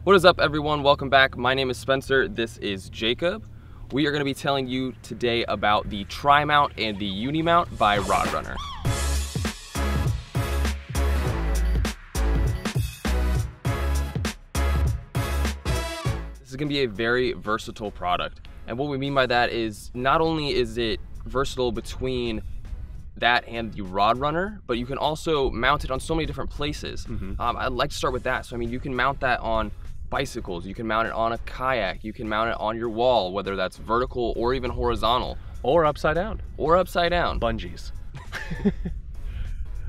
What is up, everyone? Welcome back. My name is Spencer. This is Jacob. We are going to be telling you today about the Tri-Mount and the Uni-Mount by Rod Runner. This is going to be a very versatile product. And what we mean by that is not only is it versatile between that and the Rod Runner, but you can also mount it on so many different places. I'd like to start with that. So I mean, you can mount that on bicycles, you can mount it on a kayak, you can mount it on your wall, whether that's vertical or even horizontal. Or upside down. Or upside down. Bungees.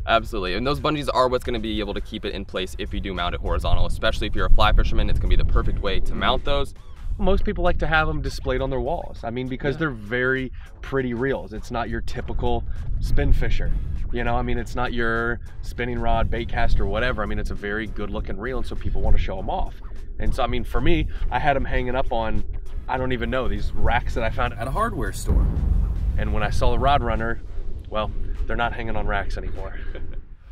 Absolutely, and those bungees are what's going to be able to keep it in place if you do mount it horizontal, especially if you're a fly fisherman. It's going to be the perfect way to mount those. Most people like to have them displayed on their walls. I mean, because they're very pretty reels. It's not your typical spin fisher. You know, I mean, it's not your spinning rod, bait caster, whatever. I mean, it's a very good looking reel, and so people want to show them off. And so, I mean, for me, I had them hanging up on, I don't even know, these racks that I found at a hardware store. And when I saw the Rod Runner, well, they're not hanging on racks anymore.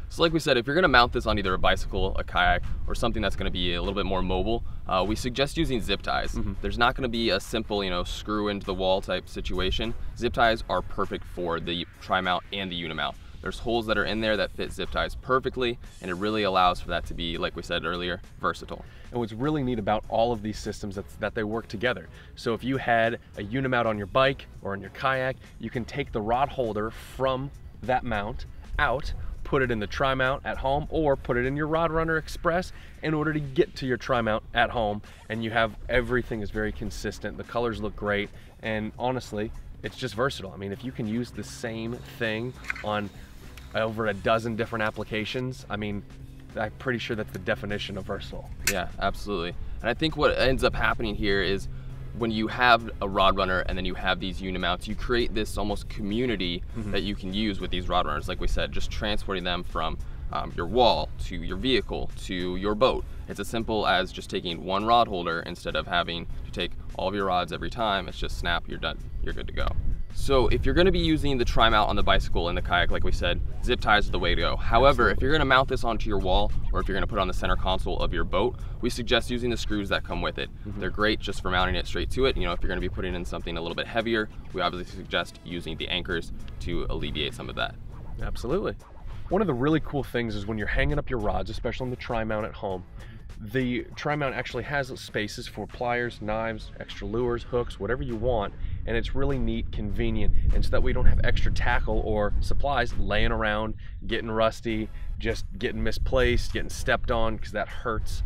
So like we said, if you're gonna mount this on either a bicycle, a kayak, or something that's gonna be a little bit more mobile, we suggest using zip ties. There's not gonna be a simple, screw into the wall type situation. Zip ties are perfect for the Tri-Mount and the Uni-Mount. There's holes that are in there that fit zip ties perfectly, and it really allows for that to be, like we said earlier, versatile. And what's really neat about all of these systems that they work together. So if you had a Uni-Mount on your bike or on your kayak, you can take the rod holder from that mount out, put it in the Tri-Mount at home, or put it in your Rod Runner Express in order to get to your Tri-Mount at home, and you have everything is very consistent. The colors look great, and honestly, it's just versatile. I mean, if you can use the same thing on over a dozen different applications, I mean, I'm pretty sure that's the definition of versatile. Yeah, absolutely. And I think what ends up happening here is when you have a Rod Runner and then you have these Uni-Mounts, you create this almost community that you can use with these Rod Runners. Like we said, just transporting them from your wall to your vehicle to your boat. It's as simple as just taking one rod holder instead of having to take all of your rods every time. It's just snap, you're done, you're good to go. So if you're gonna be using the Tri-Mount on the bicycle and the kayak, like we said, zip ties are the way to go. However, if you're gonna mount this onto your wall, or if you're gonna put it on the center console of your boat, we suggest using the screws that come with it. They're great just for mounting it straight to it. If you're gonna be putting in something a little bit heavier, we obviously suggest using the anchors to alleviate some of that. Absolutely. One of the really cool things is when you're hanging up your rods, especially on the Tri-Mount at home, the Tri-Mount actually has spaces for pliers, knives, extra lures, hooks, whatever you want, and it's really neat, convenient, and so that we don't have extra tackle or supplies laying around, getting rusty, just getting misplaced, getting stepped on, because that hurts.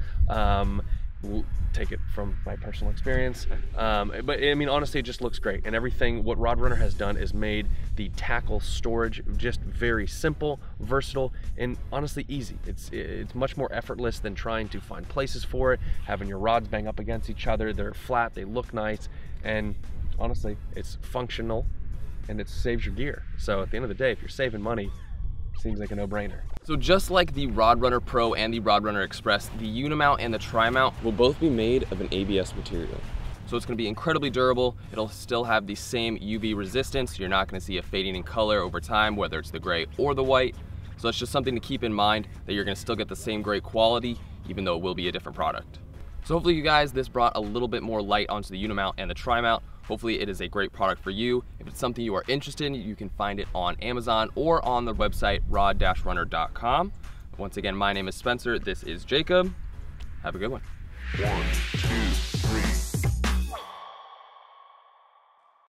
We'll take it from my personal experience, but I mean, honestly, it just looks great, and everything what Rod Runner has done is made the tackle storage just very simple, versatile, and honestly easy. It's much more effortless than trying to find places for it, having your rods bang up against each other. They're flat, they look nice, and honestly, it's functional, and it saves your gear. So at the end of the day, if you're saving money, seems like a no-brainer. So just like the Rod Runner Pro and the Rod Runner Express, the Uni-Mount and the Tri-Mount will both be made of an ABS material. So it's going to be incredibly durable. It'll still have the same UV resistance. You're not going to see a fading in color over time, whether it's the gray or the white. So it's just something to keep in mind, that you're going to still get the same great quality, even though it will be a different product. So hopefully you guys, this brought a little bit more light onto the Uni-Mount and the Tri-Mount. Hopefully it is a great product for you. If it's something you are interested in, you can find it on Amazon or on the website rod-runner.com. Once again, my name is Spencer. This is Jacob. Have a good one. 1, 2.